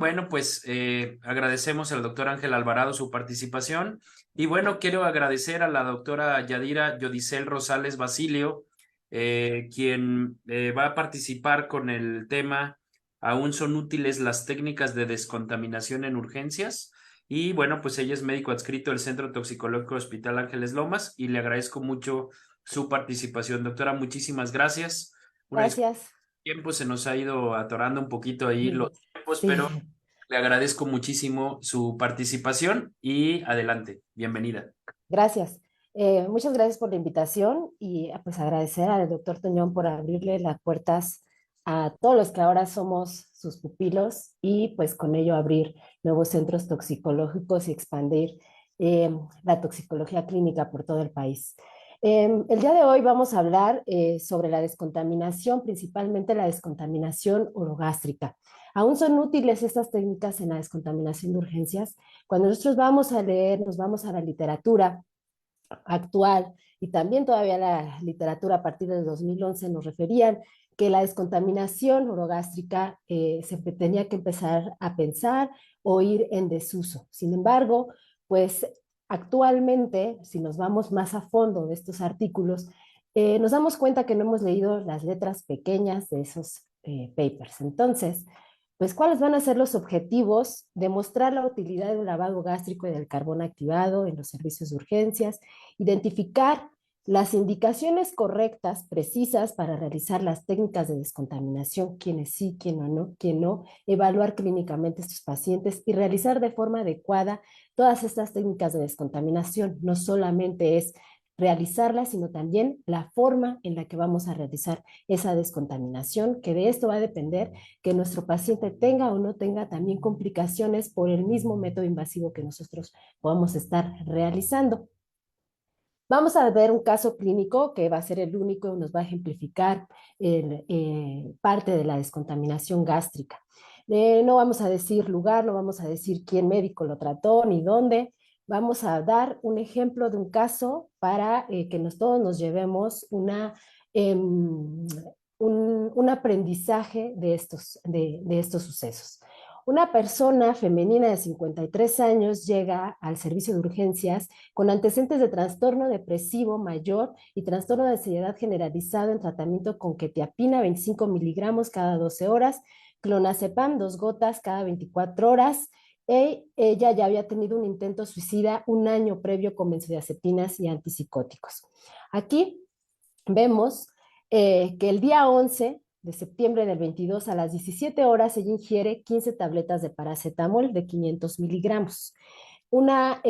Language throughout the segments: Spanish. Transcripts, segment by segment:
Bueno, pues agradecemos al doctor Ángel Alvarado su participación y bueno, quiero agradecer a la doctora Yadira Yodicel Rosales Basilio, quien va a participar con el tema ¿Aún son útiles las técnicas de descontaminación en urgencias? Y bueno, pues ella es médico adscrito del Centro Toxicológico Hospital Ángeles Lomas y le agradezco mucho su participación. Doctora, muchísimas gracias. Una disculpa, Gracias. el tiempo se nos ha ido atorando un poquito ahí los tiempos, Sí, pero le agradezco muchísimo su participación y adelante, bienvenida. gracias. Muchas gracias por la invitación y pues agradecer al doctor Toñón por abrirle las puertas a todos los que ahora somos sus pupilos y pues con ello abrir nuevos centros toxicológicos y expandir la toxicología clínica por todo el país. El día de hoy vamos a hablar sobre la descontaminación, principalmente la descontaminación orogástrica. Aún son útiles estas técnicas en la descontaminación de urgencias. Cuando nosotros vamos a leer, nos vamos a la literatura actual y también todavía la literatura a partir del 2011 nos referían que la descontaminación orogástrica se tenía que empezar a pensar o ir en desuso. Sin embargo, pues actualmente, si nos vamos más a fondo de estos artículos, nos damos cuenta que no hemos leído las letras pequeñas de esos papers. Entonces, pues, ¿cuáles van a ser los objetivos? Demostrar la utilidad de un lavado gástrico y del carbón activado en los servicios de urgencias, identificar las indicaciones correctas, precisas para realizar las técnicas de descontaminación, quienes sí, quién no, evaluar clínicamente a estos pacientes y realizar de forma adecuada todas estas técnicas de descontaminación. No solamente es realizarlas, sino también la forma en la que vamos a realizar esa descontaminación, que de esto va a depender que nuestro paciente tenga o no tenga también complicaciones por el mismo método invasivo que nosotros podamos estar realizando. Vamos a ver un caso clínico que va a ser el único y nos va a ejemplificar parte de la descontaminación gástrica. No vamos a decir lugar, no vamos a decir quién médico lo trató ni dónde. Vamos a dar un ejemplo de un caso para que todos nos llevemos un aprendizaje de estos sucesos. Una persona femenina de 53 años llega al servicio de urgencias con antecedentes de trastorno depresivo mayor y trastorno de ansiedad generalizado en tratamiento con quetiapina 25 miligramos cada 12 horas, clonazepam 2 gotas cada 24 horas. Ella ya había tenido un intento suicida un año previo con benzodiazepinas y antipsicóticos. Aquí vemos que el día 11 de septiembre del 22 a las 17 horas ella ingiere 15 tabletas de paracetamol de 500 miligramos, una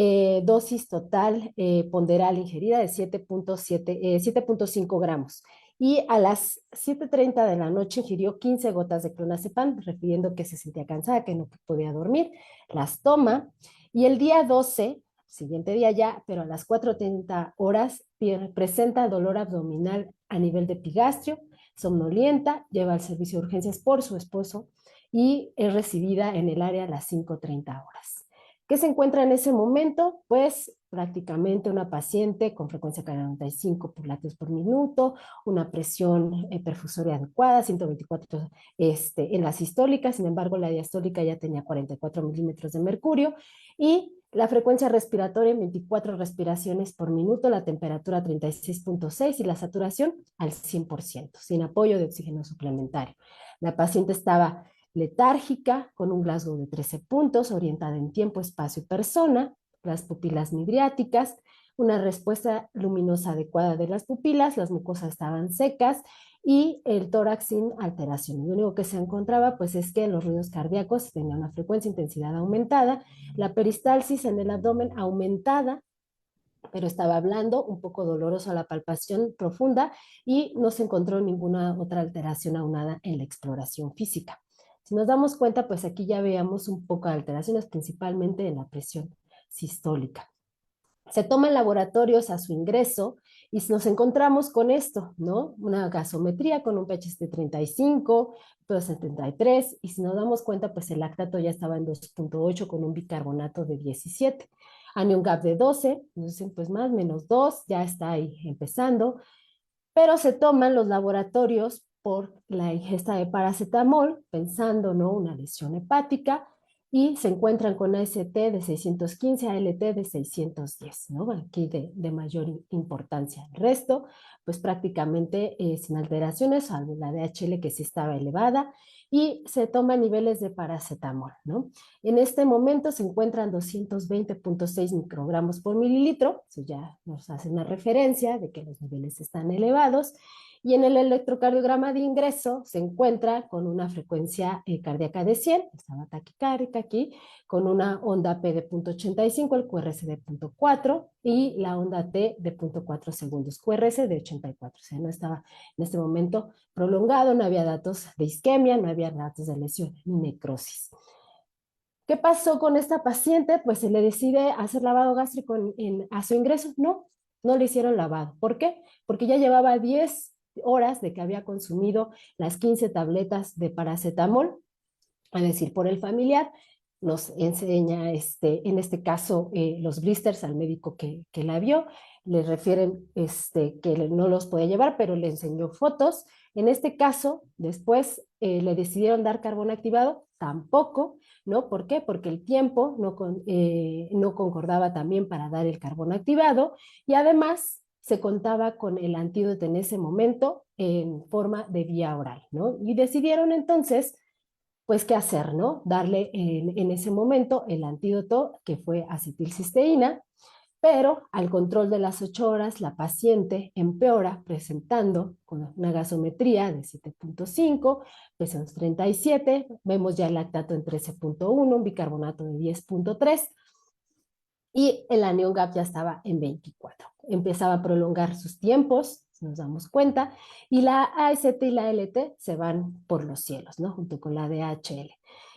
dosis total ponderal ingerida de 7.5 gramos. Y a las 7:30 de la noche ingirió 15 gotas de clonazepam, refiriendo que se sentía cansada, que no podía dormir. Las toma y el día 12, siguiente día ya, pero a las 4:30 horas, presenta dolor abdominal a nivel de epigastrio, somnolienta, lleva al servicio de urgencias por su esposo y es recibida en el área a las 5:30 horas. ¿Qué se encuentra en ese momento? Pues prácticamente una paciente con frecuencia cardíaca 95 por latidos por minuto, una presión perfusoria adecuada, 124 en la sistólica, sin embargo la diastólica ya tenía 44 milímetros de mercurio y la frecuencia respiratoria en 24 respiraciones por minuto, la temperatura 36.6 y la saturación al 100%, sin apoyo de oxígeno suplementario. La paciente estaba letárgica, con un Glasgow de 13 puntos, orientada en tiempo, espacio y persona, las pupilas midriáticas, una respuesta luminosa adecuada de las pupilas, las mucosas estaban secas y el tórax sin alteración. Lo único que se encontraba pues es que los ruidos cardíacos tenían una frecuencia e intensidad aumentada, la peristalsis en el abdomen aumentada, pero estaba blando, un poco doloroso a la palpación profunda y no se encontró ninguna otra alteración aunada en la exploración física. Si nos damos cuenta, pues aquí ya veamos un poco de alteraciones, principalmente en la presión sistólica. Se toman laboratorios a su ingreso y nos encontramos con esto, ¿no? Una gasometría con un pH de 35, pero 73, y si nos damos cuenta, pues el lactato ya estaba en 2.8 con un bicarbonato de 17. Anion gap de 12, nos dicen pues más menos 2, ya está ahí empezando, pero se toman los laboratorios por la ingesta de paracetamol, pensando, ¿no? Una lesión hepática, y se encuentran con AST de 615, ALT de 610, ¿no? Aquí de mayor importancia. El resto, pues prácticamente sin alteraciones, salvo la DHL que sí estaba elevada, y se toman niveles de paracetamol, ¿no? En este momento se encuentran 220.6 microgramos por mililitro, eso ya nos hace una referencia de que los niveles están elevados, y en el electrocardiograma de ingreso se encuentra con una frecuencia cardíaca de 100, estaba taquicárdica aquí, con una onda P de 0.85, el QRS de 0.4 y la onda T de 0.4 segundos, QRS de 84, o sea, no estaba en este momento prolongado, no había datos de isquemia, no había datos de lesión ni necrosis. ¿Qué pasó con esta paciente? Pues se le decide hacer lavado gástrico a su ingreso. No, no le hicieron lavado. ¿Por qué? Porque ya llevaba 10 horas de que había consumido las 15 tabletas de paracetamol, es decir, por el familiar. Nos enseña, en este caso, los blisters al médico que la vio, le refieren que no los puede llevar, pero le enseñó fotos. En este caso, después le decidieron dar carbón activado, tampoco, ¿no? ¿Por qué? Porque el tiempo no concordaba también para dar el carbón activado y además se contaba con el antídoto en ese momento en forma de vía oral, ¿no? Y decidieron entonces pues qué hacer, ¿no? Darle en ese momento el antídoto que fue acetilcisteína, pero al control de las 8 horas la paciente empeora presentando con una gasometría de 7.5, pesos 37, vemos ya el lactato en 13.1, un bicarbonato de 10.3 y el anion gap ya estaba en 24. Empezaba a prolongar sus tiempos, nos damos cuenta, y la AST y la LT se van por los cielos, ¿no? Junto con la DHL.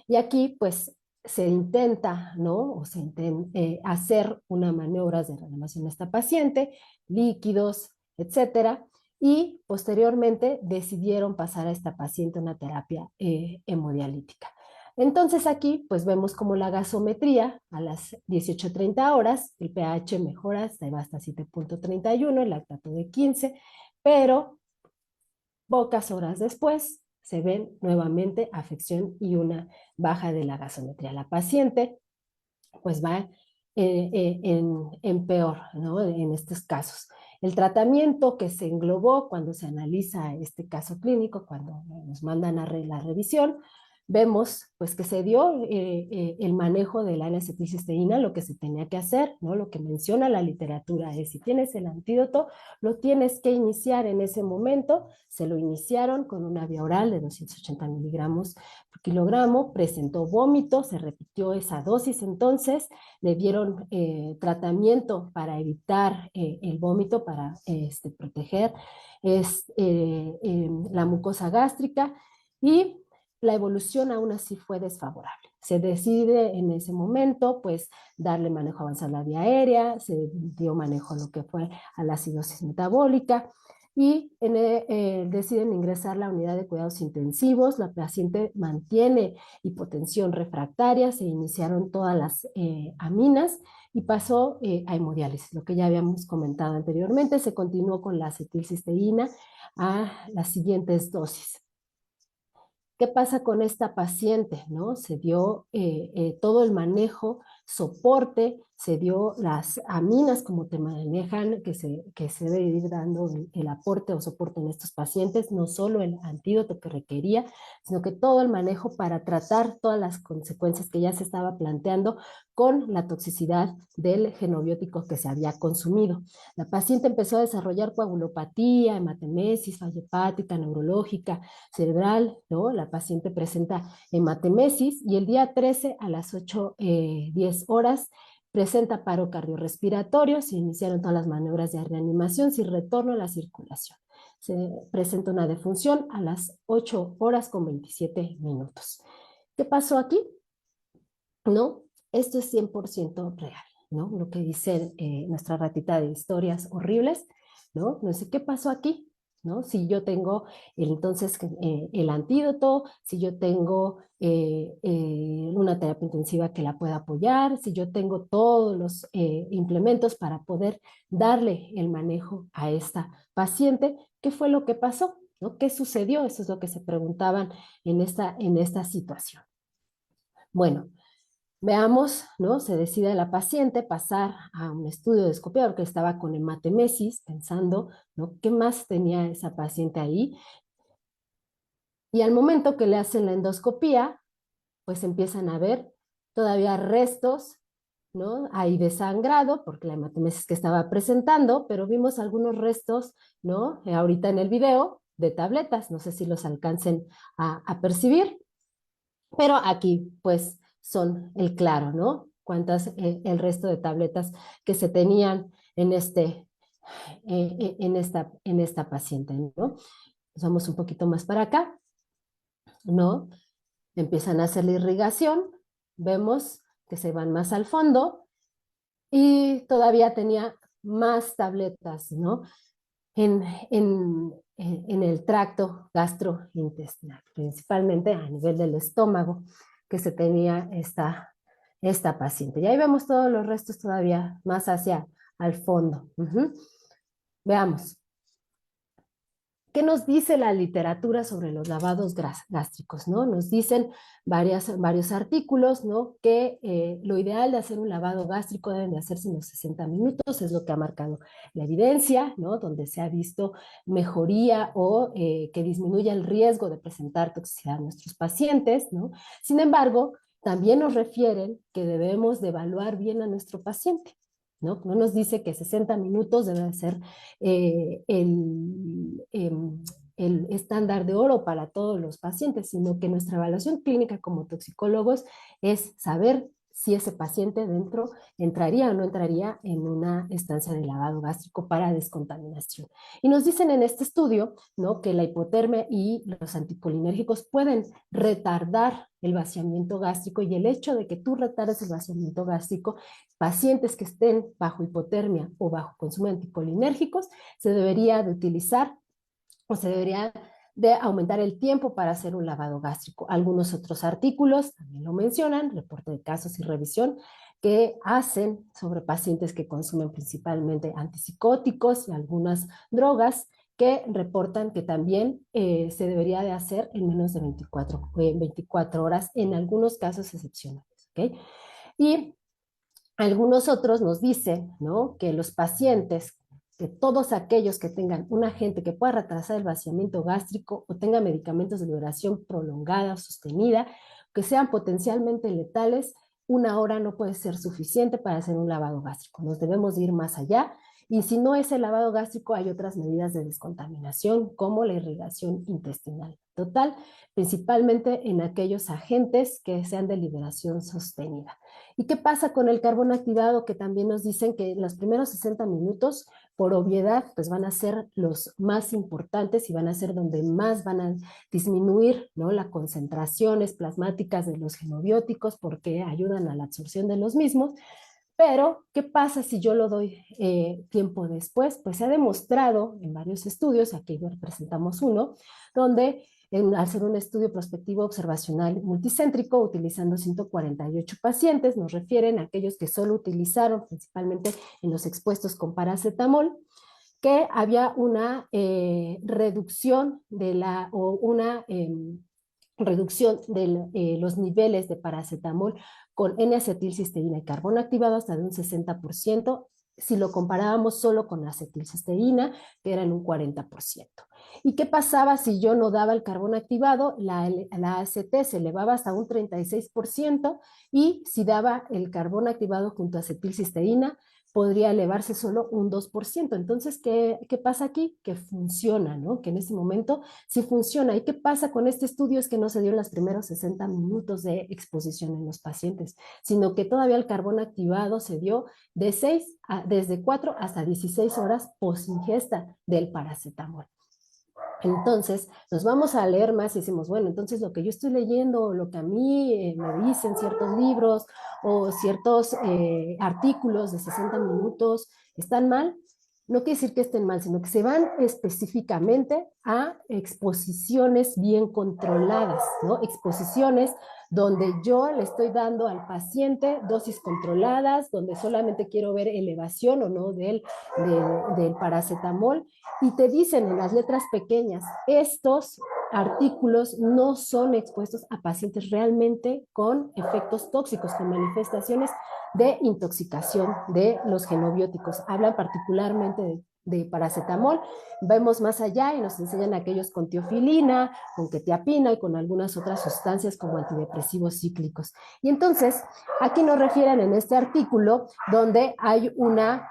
Y aquí, pues, se intenta, ¿no? O se intenta hacer una maniobra de reanimación a esta paciente, líquidos, etcétera, y posteriormente decidieron pasar a esta paciente una terapia hemodialítica. Entonces aquí pues vemos como la gasometría a las 18:30 horas, el pH mejora, se va hasta 7.31, el lactato de 15, pero pocas horas después se ven nuevamente afección y una baja de la gasometría. La paciente pues va en peor, ¿no? En estos casos. El tratamiento que se englobó cuando se analiza este caso clínico, cuando nos mandan a la revisión, vemos pues que se dio el manejo de la N-acetilcisteína, lo que se tenía que hacer, ¿no? Lo que menciona la literatura es si tienes el antídoto, lo tienes que iniciar en ese momento. Se lo iniciaron con una vía oral de 280 miligramos por kilogramo, presentó vómito, se repitió esa dosis entonces, le dieron tratamiento para evitar el vómito, para proteger la mucosa gástrica y la evolución aún así fue desfavorable. Se decide en ese momento, pues, darle manejo avanzado a la vía aérea, se dio manejo a lo que fue a la acidosis metabólica y deciden ingresar a la unidad de cuidados intensivos. La paciente mantiene hipotensión refractaria, se iniciaron todas las aminas y pasó a hemodiálisis, lo que ya habíamos comentado anteriormente. Se continuó con la acetilcisteína a las siguientes dosis. ¿Qué pasa con esta paciente? ¿No? Se dio todo el manejo, soporte, se dio las aminas como te manejan, que se debe ir dando el aporte o soporte en estos pacientes, no solo el antídoto que requería, sino que todo el manejo para tratar todas las consecuencias que ya se estaba planteando con la toxicidad del genobiótico que se había consumido. La paciente empezó a desarrollar coagulopatía, hematemesis, falla hepática, neurológica, cerebral, ¿no? La paciente presenta hematemesis y el día 13 a las 8:10 horas presenta paro cardiorrespiratorio, se iniciaron todas las maniobras de reanimación sin retorno a la circulación. Se presenta una defunción a las 8 horas con 27 minutos. ¿Qué pasó aquí? ¿No? Esto es 100% real, ¿no? Lo que dice nuestra ratita de historias horribles, ¿no? No sé qué pasó aquí, ¿no? Si yo tengo entonces el antídoto, si yo tengo una terapia intensiva que la pueda apoyar, si yo tengo todos los implementos para poder darle el manejo a esta paciente, ¿qué fue lo que pasó? ¿No? ¿Qué sucedió? Eso es lo que se preguntaban en esta situación. Bueno, Veamos, ¿no? Se decide la paciente pasar a un estudio de endoscopia porque estaba con hematemesis, pensando, ¿no? ¿Qué más tenía esa paciente ahí? Y al momento que le hacen la endoscopía, pues empiezan a ver todavía restos, ¿no? Hay de sangrado, porque la hematemesis que estaba presentando, pero vimos algunos restos, ¿no? Ahorita en el video, de tabletas, no sé si los alcancen a percibir, pero aquí, pues, son el claro, ¿no? Cuántas, el resto de tabletas que se tenían en en esta paciente, ¿no? Vamos un poquito más para acá, ¿no? Empiezan a hacer la irrigación, vemos que se van más al fondo y todavía tenía más tabletas, ¿no? En, en el tracto gastrointestinal, principalmente a nivel del estómago que se tenía esta paciente. Y ahí vemos todos los restos todavía más hacia al fondo. Veamos. ¿Qué nos dice la literatura sobre los lavados gástricos? ¿No? Nos dicen varios artículos, ¿no? Que lo ideal de hacer un lavado gástrico deben de hacerse en los 60 minutos, es lo que ha marcado la evidencia, ¿no? Donde se ha visto mejoría o que disminuya el riesgo de presentar toxicidad a nuestros pacientes, ¿no? Sin embargo, también nos refieren que debemos de evaluar bien a nuestro paciente, ¿no? No nos dice que 60 minutos debe ser eh, el, eh, el estándar de oro para todos los pacientes, sino que nuestra evaluación clínica como toxicólogos es saber si ese paciente dentro entraría o no entraría en una estancia de lavado gástrico para descontaminación. Y nos dicen en este estudio, ¿no? Que la hipotermia y los anticolinérgicos pueden retardar el vaciamiento gástrico, y el hecho de que tú retardes el vaciamiento gástrico, pacientes que estén bajo hipotermia o bajo consumo de anticolinérgicos, se debería de utilizar o se debería de aumentar el tiempo para hacer un lavado gástrico. Algunos otros artículos también lo mencionan, reporte de casos y revisión, que hacen sobre pacientes que consumen principalmente antipsicóticos y algunas drogas, que reportan que también se debería de hacer en menos de 24 horas en algunos casos excepcionales. ¿Okay? Y algunos otros nos dicen, ¿no? Que los pacientes, que todos aquellos que tengan un agente que pueda retrasar el vaciamiento gástrico o tengan medicamentos de liberación prolongada o sostenida, que sean potencialmente letales, 1 hora no puede ser suficiente para hacer un lavado gástrico. Nos debemos ir más allá. Y si no es el lavado gástrico, hay otras medidas de descontaminación, como la irrigación intestinal total, principalmente en aquellos agentes que sean de liberación sostenida. ¿Y qué pasa con el carbón activado? Que también nos dicen que los primeros 60 minutos, por obviedad, pues van a ser los más importantes y van a ser donde más van a disminuir, ¿no? Las concentraciones plasmáticas de los genobióticos, porque ayudan a la absorción de los mismos. Pero, ¿qué pasa si yo lo doy tiempo después? Pues se ha demostrado en varios estudios, aquí presentamos uno, donde al hacer un estudio prospectivo observacional multicéntrico, utilizando 148 pacientes, nos refieren a aquellos que solo utilizaron, principalmente en los expuestos con paracetamol, que había una reducción o una reducción de los niveles de paracetamol con N-acetilcisteína y carbón activado hasta de un 60%, si lo comparábamos solo con acetilcisteína, que era en un 40%. ¿Y qué pasaba si yo no daba el carbón activado? La ACT se elevaba hasta un 36%, y si daba el carbón activado junto a acetilcisteína, podría elevarse solo un 2%. Entonces, ¿qué pasa aquí? Que funciona, ¿no? Que en ese momento sí funciona. ¿Y qué pasa con este estudio? Es que no se dio en los primeros 60 minutos de exposición en los pacientes, sino que todavía el carbón activado se dio desde 4 hasta 16 horas post ingesta del paracetamol. Entonces, nos vamos a leer más y decimos, bueno, entonces lo que yo estoy leyendo, lo que a mí me dicen ciertos libros o ciertos artículos de 60 minutos, ¿están mal? No quiere decir que estén mal, sino que se van específicamente a exposiciones bien controladas, ¿no? Exposiciones donde yo le estoy dando al paciente dosis controladas, donde solamente quiero ver elevación o no del paracetamol, y te dicen en las letras pequeñas, estos artículos no son expuestos a pacientes realmente con efectos tóxicos, con manifestaciones de intoxicación de los genobióticos. Hablan particularmente de paracetamol. Vemos más allá y nos enseñan aquellos con teofilina, con quetiapina y con algunas otras sustancias como antidepresivos cíclicos. Y entonces, aquí nos refieren en este artículo donde hay una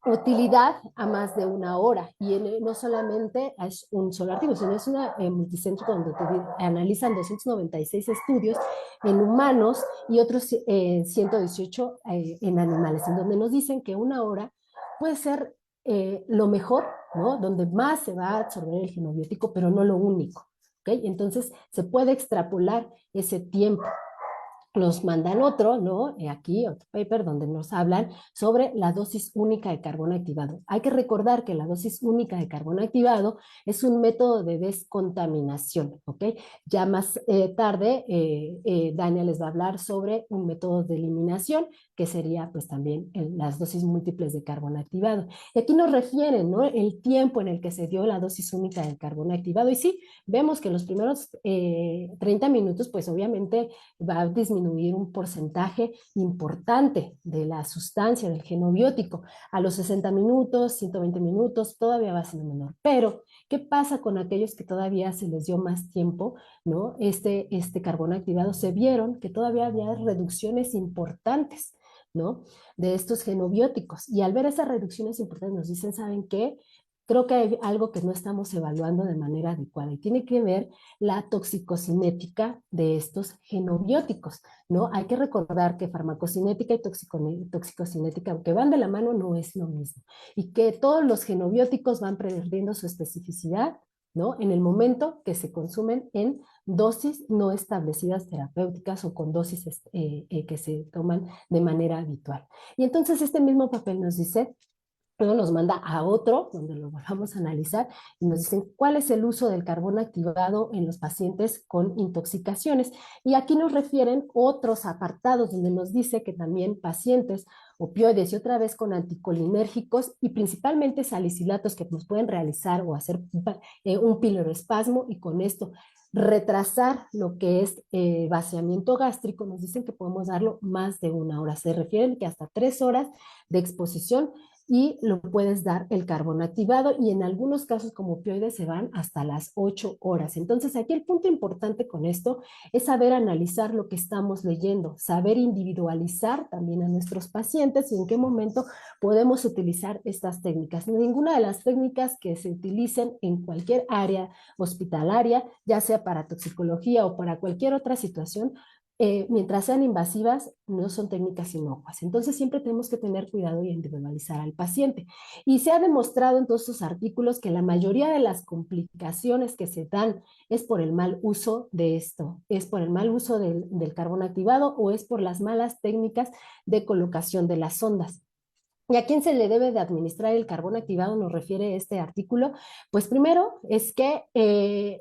utilidad a más de una hora y no solamente es un solo artículo, sino es una multicéntrica donde analizan 296 estudios en humanos y otros 118 en animales, en donde nos dicen que una hora puede ser lo mejor, ¿no? Donde más se va a absorber el genobiótico, pero no lo único, ¿ok? Entonces se puede extrapolar ese tiempo. Nos mandan otro, ¿no? Aquí, otro paper donde nos hablan sobre la dosis única de carbono activado. Hay que recordar que la dosis única de carbono activado es un método de descontaminación, ¿ok? Ya más tarde, Daniel les va a hablar sobre un método de eliminación, que sería pues también las dosis múltiples de carbono activado. Y aquí nos refieren, ¿no? El tiempo en el que se dio la dosis única de carbono activado. Y sí, vemos que en los primeros 30 minutos, pues obviamente va a disminuir un porcentaje importante de la sustancia del genobiótico. A los 60 minutos, 120 minutos, todavía va siendo menor. Pero, ¿qué pasa con aquellos que todavía se les dio más tiempo, ¿no? Este carbono activado, se vieron que todavía había reducciones importantes, ¿no? De estos genobióticos. Y al ver esas reducciones importantes nos dicen, ¿saben qué? Creo que hay algo que no estamos evaluando de manera adecuada y tiene que ver la toxicocinética de estos genobióticos, ¿no? Hay que recordar que farmacocinética y toxicocinética, aunque van de la mano, no es lo mismo. Y que todos los genobióticos van perdiendo su especificidad, ¿no? En el momento que se consumen en dosis no establecidas terapéuticas o con dosis que se toman de manera habitual. Y entonces este mismo papel nos dice, luego nos manda a otro, donde lo vamos a analizar, y nos dicen cuál es el uso del carbono activado en los pacientes con intoxicaciones. Y aquí nos refieren otros apartados, donde nos dice que también pacientes opioides y otra vez con anticolinérgicos y principalmente salicilatos que nos pueden realizar o hacer un piloespasmo y con esto retrasar lo que es vaciamiento gástrico, nos dicen que podemos darlo más de una hora. Se refieren que hasta 3 horas de exposición y lo puedes dar el carbono activado y en algunos casos como opioides se van hasta las 8 horas. Entonces aquí el punto importante con esto es saber analizar lo que estamos leyendo, saber individualizar también a nuestros pacientes y en qué momento podemos utilizar estas técnicas. Ninguna de las técnicas que se utilicen en cualquier área hospitalaria, ya sea para toxicología o para cualquier otra situación, mientras sean invasivas, no son técnicas inocuas. Entonces siempre tenemos que tener cuidado y individualizar al paciente. Y se ha demostrado en todos estos artículos que la mayoría de las complicaciones que se dan es por el mal uso de esto, es por el mal uso del carbono activado o es por las malas técnicas de colocación de las sondas. ¿Y a quién se le debe de administrar el carbón activado? Nos refiere este artículo. Pues primero es que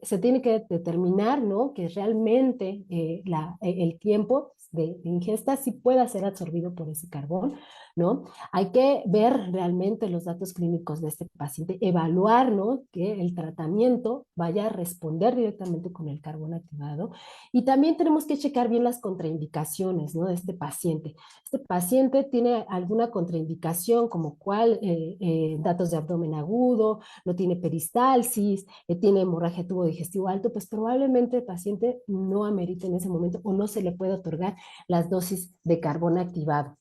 se tiene que determinar, ¿no? Que realmente el tiempo de ingesta sí pueda ser absorbido por ese carbón, ¿no? Hay que ver realmente los datos clínicos de este paciente, evaluar, ¿no? Que el tratamiento vaya a responder directamente con el carbón activado. Y también tenemos que checar bien las contraindicaciones, ¿no? De este paciente. Este paciente tiene alguna contraindicación como cuál, datos de abdomen agudo, no tiene peristalsis, tiene hemorragia tubo digestivo alto, pues probablemente el paciente no amerite en ese momento o no se le puede otorgar las dosis de carbono activado,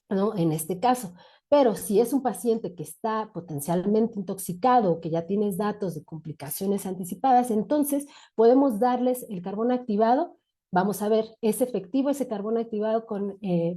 ¿no? En este caso. Pero si es un paciente que está potencialmente intoxicado o que ya tienes datos de complicaciones anticipadas, entonces podemos darles el carbono activado. Vamos a ver, ¿es efectivo ese carbono activado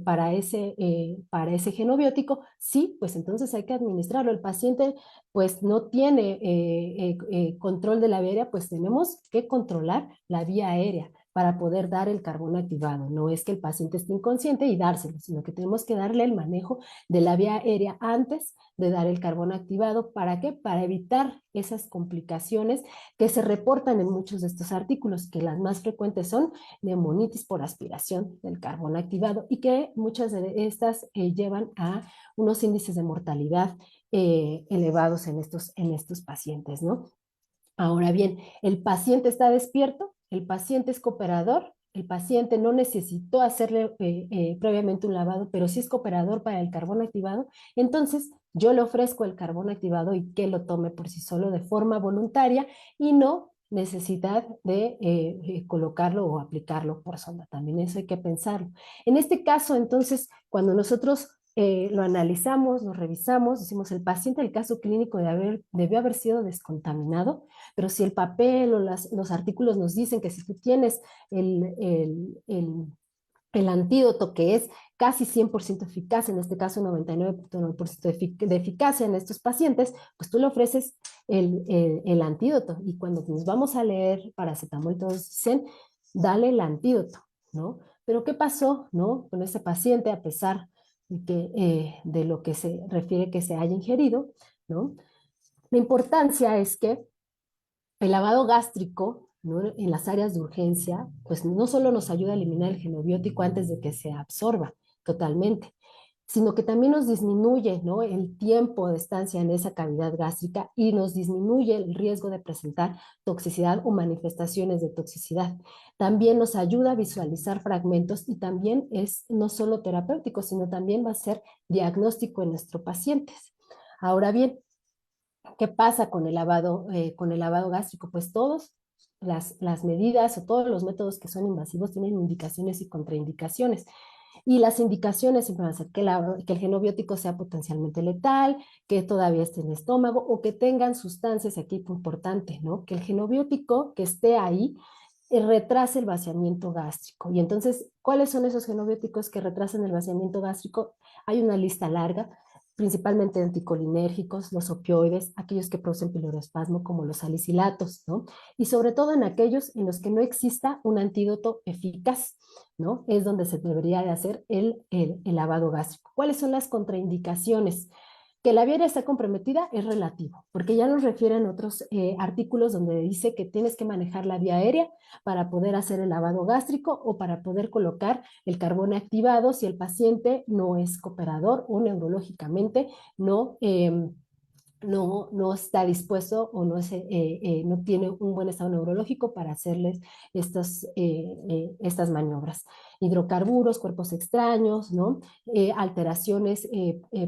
para ese genobiótico? Sí, pues entonces hay que administrarlo. El paciente pues no tiene control de la vía aérea, pues tenemos que controlar la vía aérea para poder dar el carbono activado. No es que el paciente esté inconsciente y dárselo, sino que tenemos que darle el manejo de la vía aérea antes de dar el carbono activado. ¿Para qué? Para evitar esas complicaciones que se reportan en muchos de estos artículos, que las más frecuentes son neumonitis por aspiración del carbono activado y que muchas de estas llevan a unos índices de mortalidad elevados en estos pacientes, ¿no? Ahora bien, el paciente está despierto, el paciente es cooperador, el paciente no necesitó hacerle previamente un lavado, pero sí es cooperador para el carbón activado, entonces yo le ofrezco el carbón activado y que lo tome por sí solo de forma voluntaria y no necesidad de colocarlo o aplicarlo por sonda. También eso hay que pensarlo. En este caso, entonces, cuando nosotros lo analizamos, lo revisamos, decimos el paciente, el caso clínico debió haber sido descontaminado, pero si el papel o los artículos nos dicen que si tú tienes el, el, el, el antídoto que es casi 100% eficaz, en este caso 99.9% de eficacia en estos pacientes, pues tú le ofreces el antídoto. Y cuando nos vamos a leer paracetamol, todos dicen, dale el antídoto, ¿no? Pero ¿qué pasó, no? Con este paciente, a pesar de lo que se refiere que se haya ingerido, ¿no? La importancia es que el lavado gástrico, ¿no? En las áreas de urgencia, pues no solo nos ayuda a eliminar el genobiótico antes de que se absorba totalmente, sino que también nos disminuye, ¿no? El tiempo de estancia en esa cavidad gástrica y nos disminuye el riesgo de presentar toxicidad o manifestaciones de toxicidad. También nos ayuda a visualizar fragmentos y también es no solo terapéutico, sino también va a ser diagnóstico en nuestros pacientes. Ahora bien, ¿qué pasa con el lavado gástrico? Pues todas las medidas o todos los métodos que son invasivos tienen indicaciones y contraindicaciones. Y las indicaciones siempre van a ser que el genobiótico sea potencialmente letal, que todavía esté en el estómago o que tengan sustancias, aquí es importante, ¿no? Que el genobiótico que esté ahí retrase el vaciamiento gástrico. Y entonces, ¿cuáles son esos genobióticos que retrasan el vaciamiento gástrico? Hay una lista larga, principalmente anticolinérgicos, los opioides, aquellos que producen piloroespasmo como los salicilatos, ¿no? Y sobre todo en aquellos en los que no exista un antídoto eficaz, ¿no? Es donde se debería de hacer el lavado gástrico. ¿Cuáles son las contraindicaciones? Que la vía aérea está comprometida es relativo, porque ya nos refieren otros artículos donde dice que tienes que manejar la vía aérea para poder hacer el lavado gástrico o para poder colocar el carbón activado si el paciente no es cooperador o neurológicamente no está dispuesto o no tiene un buen estado neurológico para hacerles estas maniobras. Hidrocarburos, cuerpos extraños, ¿no? Alteraciones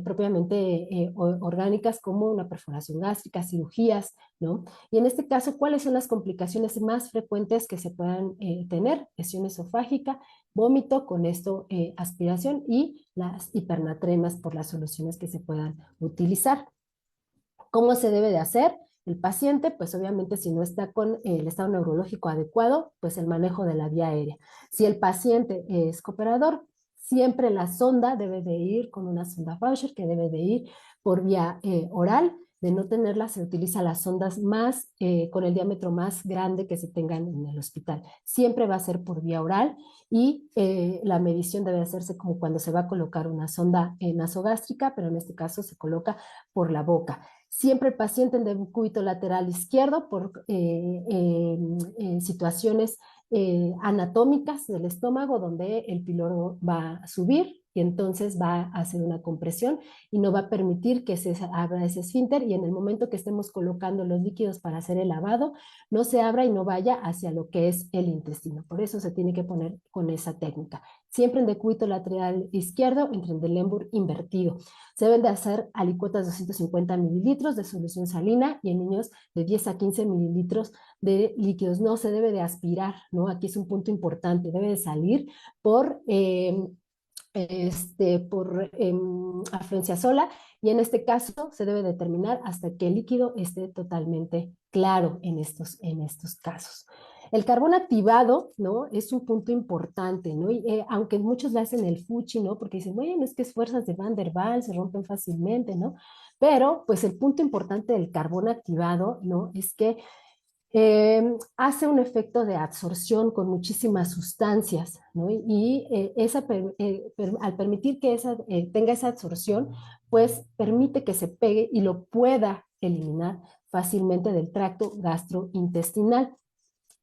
propiamente orgánicas como una perforación gástrica, cirugías, ¿no? Y en este caso, ¿cuáles son las complicaciones más frecuentes que se puedan tener? Lesión esofágica, vómito, con esto aspiración y las hipernatremas por las soluciones que se puedan utilizar. ¿Cómo se debe de hacer? El paciente, pues obviamente si no está con el estado neurológico adecuado, pues el manejo de la vía aérea. Si el paciente es cooperador, siempre la sonda debe de ir con una sonda Faucher que debe de ir por vía oral. De no tenerla, se utiliza las sondas con el diámetro más grande que se tengan en el hospital. Siempre va a ser por vía oral y la medición debe hacerse como cuando se va a colocar una sonda nasogástrica, pero en este caso se coloca por la boca. Siempre el paciente en decúbito lateral izquierdo por situaciones anatómicas del estómago donde el píloro va a subir y entonces va a hacer una compresión y no va a permitir que se abra ese esfínter y en el momento que estemos colocando los líquidos para hacer el lavado, no se abra y no vaya hacia lo que es el intestino. Por eso se tiene que poner con esa técnica. Siempre en decúbito lateral izquierdo, entre el Trendelenburg invertido. Se deben de hacer alicuotas de 250 mililitros de solución salina y en niños de 10 a 15 mililitros de líquidos. No se debe de aspirar, ¿no? Aquí es un punto importante, debe de salir por afluencia sola y en este caso se debe determinar hasta que el líquido esté totalmente claro en estos casos. El carbón activado, ¿no? Es un punto importante, ¿no? Y, aunque muchos le hacen el fuchi, ¿no? Porque dicen, bueno, es que es fuerzas de Van der Waals, se rompen fácilmente, ¿no? Pero, pues el punto importante del carbón activado, ¿no? Es que hace un efecto de absorción con muchísimas sustancias, ¿no? Y al permitir que tenga esa absorción, pues permite que se pegue y lo pueda eliminar fácilmente del tracto gastrointestinal.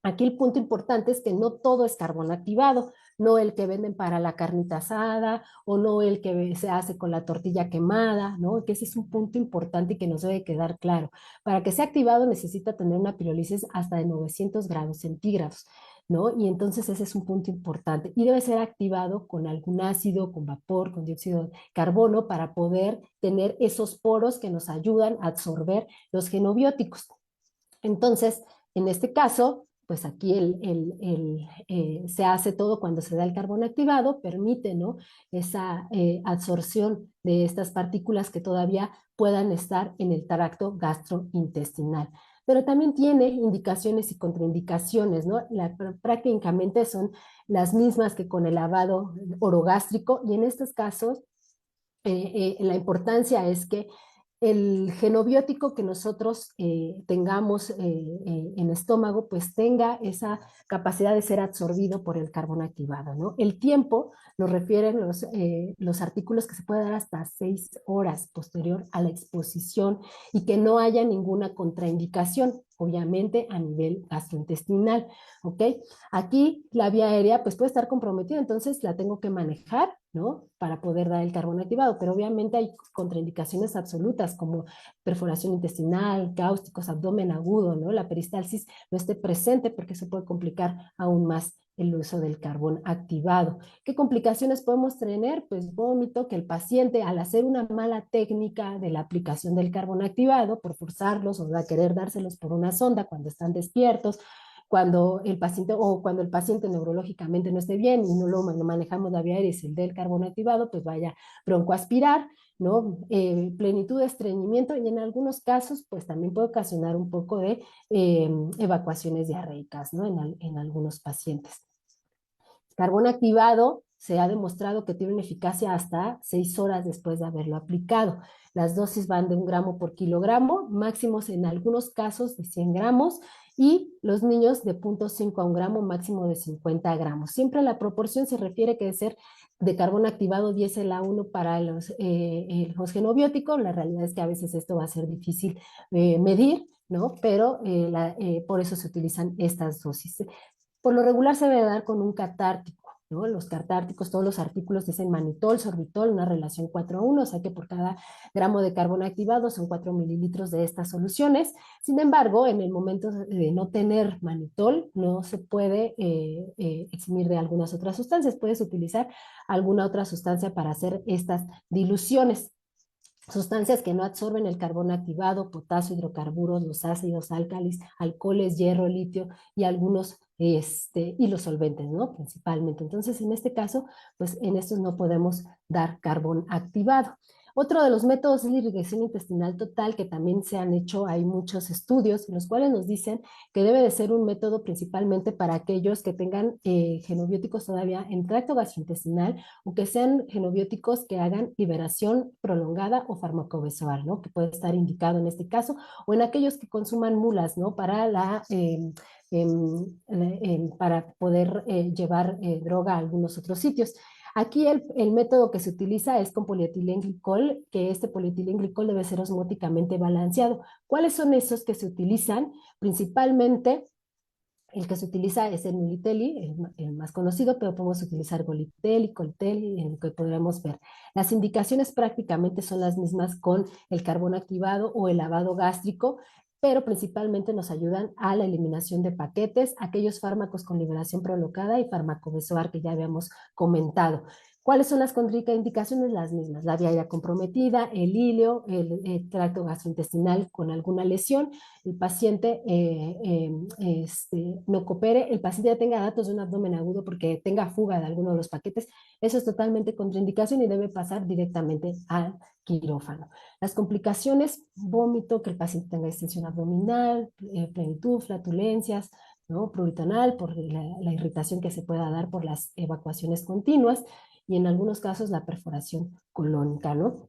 Aquí el punto importante es que no todo es carbón activado. no el que venden para la carnita asada o no el que se hace con la tortilla quemada, ¿no? Que ese es un punto importante y que nos debe quedar claro. Para que sea activado necesita tener una pirólisis hasta de 900 grados centígrados, ¿no? Y entonces ese es un punto importante. Y debe ser activado con algún ácido, con vapor, con dióxido de carbono para poder tener esos poros que nos ayudan a absorber los genobióticos. Entonces, en este caso, pues aquí se hace todo cuando se da el carbón activado, permite, ¿no?, esa absorción de estas partículas que todavía puedan estar en el tracto gastrointestinal. Pero también tiene indicaciones y contraindicaciones, ¿no? Prácticamente son las mismas que con el lavado orogástrico y en estos casos la importancia es que el genobiótico que nosotros tengamos en estómago, pues tenga esa capacidad de ser absorbido por el carbón activado, ¿no? El tiempo nos refieren los artículos que se puede dar hasta 6 horas posterior a la exposición y que no haya ninguna contraindicación, obviamente a nivel gastrointestinal, ¿ok? Aquí la vía aérea pues puede estar comprometida, entonces la tengo que manejar, ¿no? Para poder dar el carbón activado, pero obviamente hay contraindicaciones absolutas como perforación intestinal, cáusticos, abdomen agudo, ¿no? La peristalsis no esté presente porque eso puede complicar aún más el uso del carbón activado. ¿Qué complicaciones podemos tener? Pues vómito, que el paciente al hacer una mala técnica de la aplicación del carbón activado, por forzarlos o querer dárselos por una sonda cuando están despiertos, cuando el paciente neurológicamente no esté bien y no lo manejamos la vía aérea y el del carbón activado, pues vaya broncoaspirar, ¿no? Plenitud de estreñimiento y en algunos casos pues también puede ocasionar un poco de evacuaciones diarreicas, ¿no? En algunos pacientes. Carbón activado se ha demostrado que tiene una eficacia hasta 6 horas después de haberlo aplicado. Las dosis van de 1 gramo por kilogramo, máximos en algunos casos de 100 gramos y los niños de 0.5 a 1 gramo, máximo de 50 gramos. Siempre la proporción se refiere que debe ser de carbón activado 10:1 para los genobióticos. La realidad es que a veces esto va a ser difícil medir, ¿no? Pero por eso se utilizan estas dosis. Por lo regular se debe dar con un catártico, ¿no? Los catárticos, todos los artículos dicen manitol, sorbitol, una relación 4:1, o sea que por cada gramo de carbón activado son 4 mililitros de estas soluciones. Sin embargo, en el momento de no tener manitol, no se puede eximir de algunas otras sustancias. Puedes utilizar alguna otra sustancia para hacer estas diluciones. Sustancias que no absorben el carbón activado, potasio, hidrocarburos, los ácidos, álcalis, alcoholes, hierro, litio y algunos y los solventes, ¿no? Principalmente. Entonces, en este caso, pues en estos no podemos dar carbón activado. Otro de los métodos es la irrigación intestinal total, que también se han hecho, hay muchos estudios en los cuales nos dicen que debe de ser un método principalmente para aquellos que tengan genobióticos todavía en tracto gastrointestinal o que sean genobióticos que hagan liberación prolongada o farmacobesoar, ¿no? Que puede estar indicado en este caso, o en aquellos que consuman mulas, ¿no? Para poder llevar droga a algunos otros sitios. Aquí el método que se utiliza es con polietilenglicol, que este polietilenglicol debe ser osmóticamente balanceado. ¿Cuáles son esos que se utilizan? Principalmente el que se utiliza es el Nuliteli, el más conocido, pero podemos utilizar Goliteli, Colteli, en el que podremos ver. Las indicaciones prácticamente son las mismas con el carbón activado o el lavado gástrico, pero principalmente nos ayudan a la eliminación de paquetes, aquellos fármacos con liberación prolongada y farmacobesoar que ya habíamos comentado. ¿Cuáles son las contraindicaciones? Las mismas, la vía aérea comprometida, el ilio, el tracto gastrointestinal con alguna lesión, el paciente no coopere, el paciente ya tenga datos de un abdomen agudo porque tenga fuga de alguno de los paquetes, eso es totalmente contraindicación y debe pasar directamente al quirófano. Las complicaciones, vómito, que el paciente tenga distensión abdominal, plenitud, flatulencias, ¿no? Pruritonal, por la irritación que se pueda dar por las evacuaciones continuas, y en algunos casos la perforación colónica, ¿no?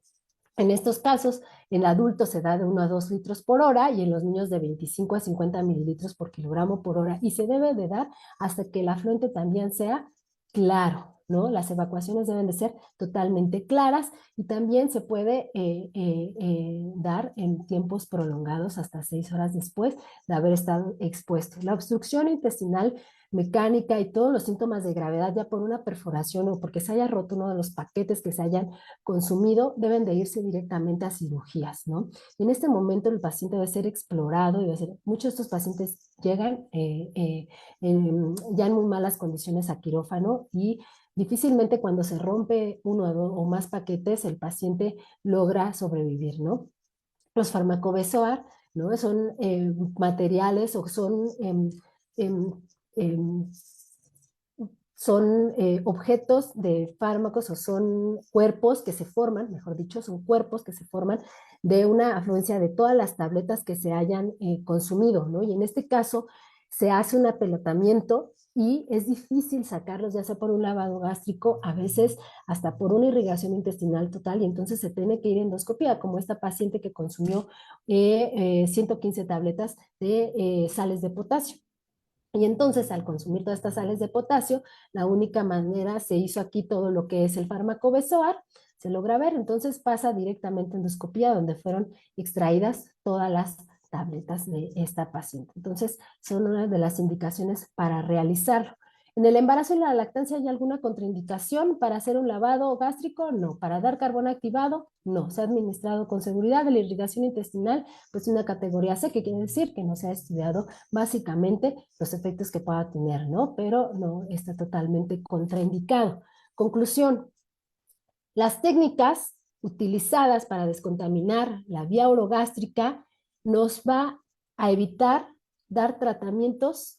En estos casos, en adultos se da de 1 a 2 litros por hora y en los niños de 25 a 50 mililitros por kilogramo por hora. Y se debe de dar hasta que el afluente también sea claro, ¿no? Las evacuaciones deben de ser totalmente claras y también se puede dar en tiempos prolongados hasta 6 horas después de haber estado expuesto. La obstrucción intestinal mecánica y todos los síntomas de gravedad ya por una perforación o porque se haya roto uno de los paquetes que se hayan consumido, deben de irse directamente a cirugías, ¿no? Y en este momento el paciente debe ser explorado y debe ser, muchos de estos pacientes llegan ya en muy malas condiciones a quirófano y difícilmente cuando se rompe uno o más paquetes el paciente logra sobrevivir, ¿no? Los farmacobesoar, ¿no? Son materiales o son, em, em, son objetos de fármacos o son cuerpos que se forman, mejor dicho, son cuerpos que se forman de una afluencia de todas las tabletas que se hayan consumido, ¿no? Y en este caso se hace un apelotamiento y es difícil sacarlos, ya sea por un lavado gástrico, a veces hasta por una irrigación intestinal total, y entonces se tiene que ir a endoscopía, como esta paciente que consumió 115 tabletas de sales de potasio. Y entonces, al consumir todas estas sales de potasio, la única manera se hizo aquí todo lo que es el fármaco Bezoar, se logra ver, entonces pasa directamente a endoscopía, donde fueron extraídas todas las tabletas de esta paciente. Entonces, son una de las indicaciones para realizarlo. ¿En el embarazo y la lactancia hay alguna contraindicación para hacer un lavado gástrico? No. ¿Para dar carbón activado? No. ¿Se ha administrado con seguridad? De la irrigación intestinal, pues una categoría C, que quiere decir que no se ha estudiado básicamente los efectos que pueda tener, ¿no? Pero no está totalmente contraindicado. Conclusión, las técnicas utilizadas para descontaminar la vía orogástrica nos va a evitar dar tratamientos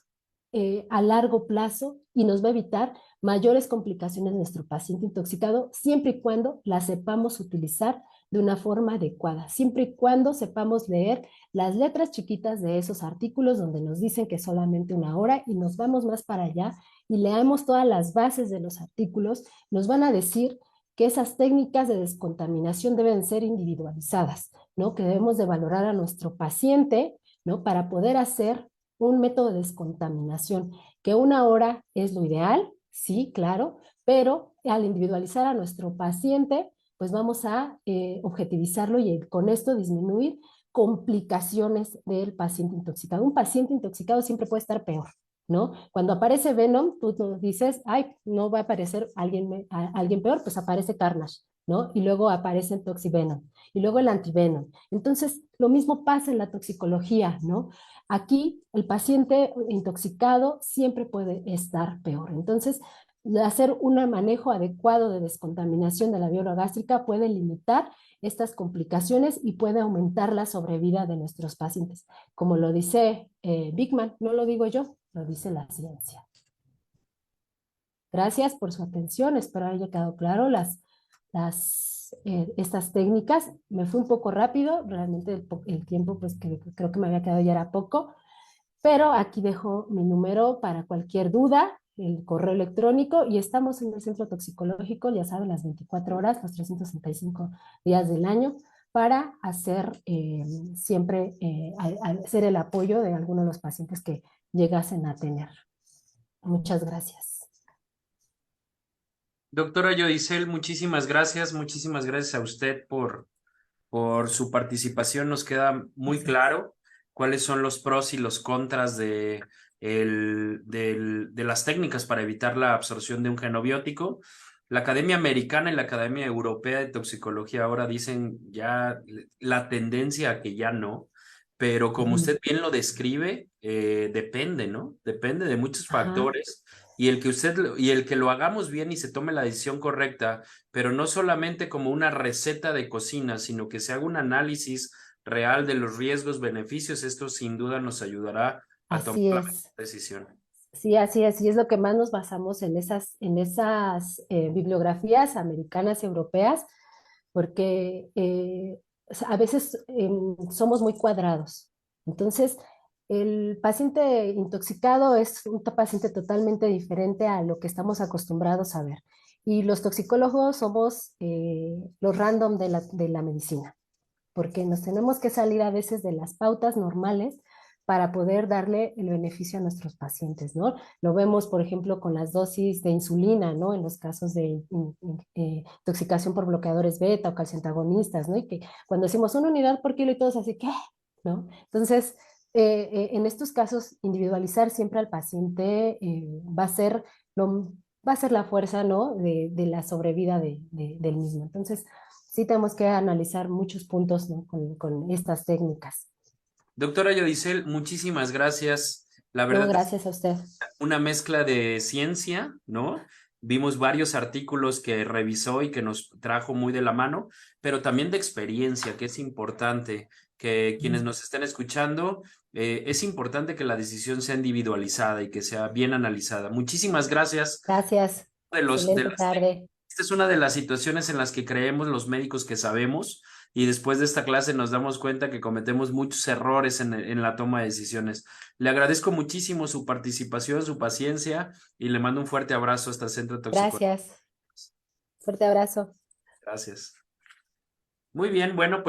a largo plazo y nos va a evitar mayores complicaciones de nuestro paciente intoxicado, siempre y cuando la sepamos utilizar de una forma adecuada, siempre y cuando sepamos leer las letras chiquitas de esos artículos donde nos dicen que solamente una hora y nos vamos más para allá y leamos todas las bases de los artículos, nos van a decir que esas técnicas de descontaminación deben ser individualizadas, ¿no? Que debemos de valorar a nuestro paciente, ¿no? Para poder hacer un método de descontaminación, que una hora es lo ideal, sí, claro, pero al individualizar a nuestro paciente, pues vamos a objetivizarlo y con esto disminuir complicaciones del paciente intoxicado. Un paciente intoxicado siempre puede estar peor, ¿no? Cuando aparece Venom, tú dices, ay, no va a aparecer alguien peor, pues aparece Carnage, ¿no? Y luego aparece el Toxivenom, y luego el Antivenom. Entonces, lo mismo pasa en la toxicología, ¿no? Aquí, el paciente intoxicado siempre puede estar peor. Entonces, hacer un manejo adecuado de descontaminación de la vía orogástrica puede limitar estas complicaciones y puede aumentar la sobrevida de nuestros pacientes. Como lo dice Bigman, no lo digo yo, lo dice la ciencia. Gracias por su atención, espero haya quedado claro estas técnicas. Me fui un poco rápido, realmente el tiempo pues que creo que me había quedado ya era poco, pero aquí dejo mi número para cualquier duda, el correo electrónico, y estamos en el centro toxicológico, ya saben, las 24 horas, los 365 días del año, para hacer siempre, hacer el apoyo de algunos de los pacientes que llegasen a tener. Muchas gracias. Doctora Yodicel, muchísimas gracias a usted por su participación. Nos queda muy claro cuáles son los pros y los contras de las técnicas para evitar la absorción de un genobiótico. La Academia Americana y la Academia Europea de Toxicología ahora dicen ya la tendencia a que ya no, pero como usted bien lo describe, depende, ¿no? Depende de muchos Ajá. factores y el que lo hagamos bien y se tome la decisión correcta, pero no solamente como una receta de cocina, sino que se haga un análisis real de los riesgos, beneficios, esto sin duda nos ayudará a tomar Así la mejor es. decisión. Sí, así es. Y es lo que más nos basamos en esas bibliografías americanas y europeas, porque a veces somos muy cuadrados. Entonces, el paciente intoxicado es un paciente totalmente diferente a lo que estamos acostumbrados a ver. Y los toxicólogos somos los random de la medicina, porque nos tenemos que salir a veces de las pautas normales para poder darle el beneficio a nuestros pacientes, ¿no? Lo vemos, por ejemplo, con las dosis de insulina, ¿no? En los casos de intoxicación por bloqueadores beta o calciantagonistas, ¿no? Y que cuando decimos una unidad por kilo y todos así, ¿qué? ¿No? Entonces, en estos casos, individualizar siempre al paciente lo, va a ser la fuerza, ¿no? de la sobrevida del mismo. Entonces, sí tenemos que analizar muchos puntos, ¿no? con estas técnicas. Doctora Yodicel, muchísimas gracias. La No, verdad es gracias a usted. una mezcla de ciencia, ¿no? Vimos varios artículos que revisó y que nos trajo muy de la mano, pero también de experiencia, que es importante que quienes nos estén escuchando, es importante que la decisión sea individualizada y que sea bien analizada. Muchísimas gracias. Gracias. De Excelente las tarde. Esta es una de las situaciones en las que creemos los médicos que sabemos y después de esta clase nos damos cuenta que cometemos muchos errores en la toma de decisiones. Le agradezco muchísimo su participación, su paciencia y le mando un fuerte abrazo hasta el Centro Tóxico. Gracias. Fuerte abrazo. Gracias. Muy bien, bueno, pues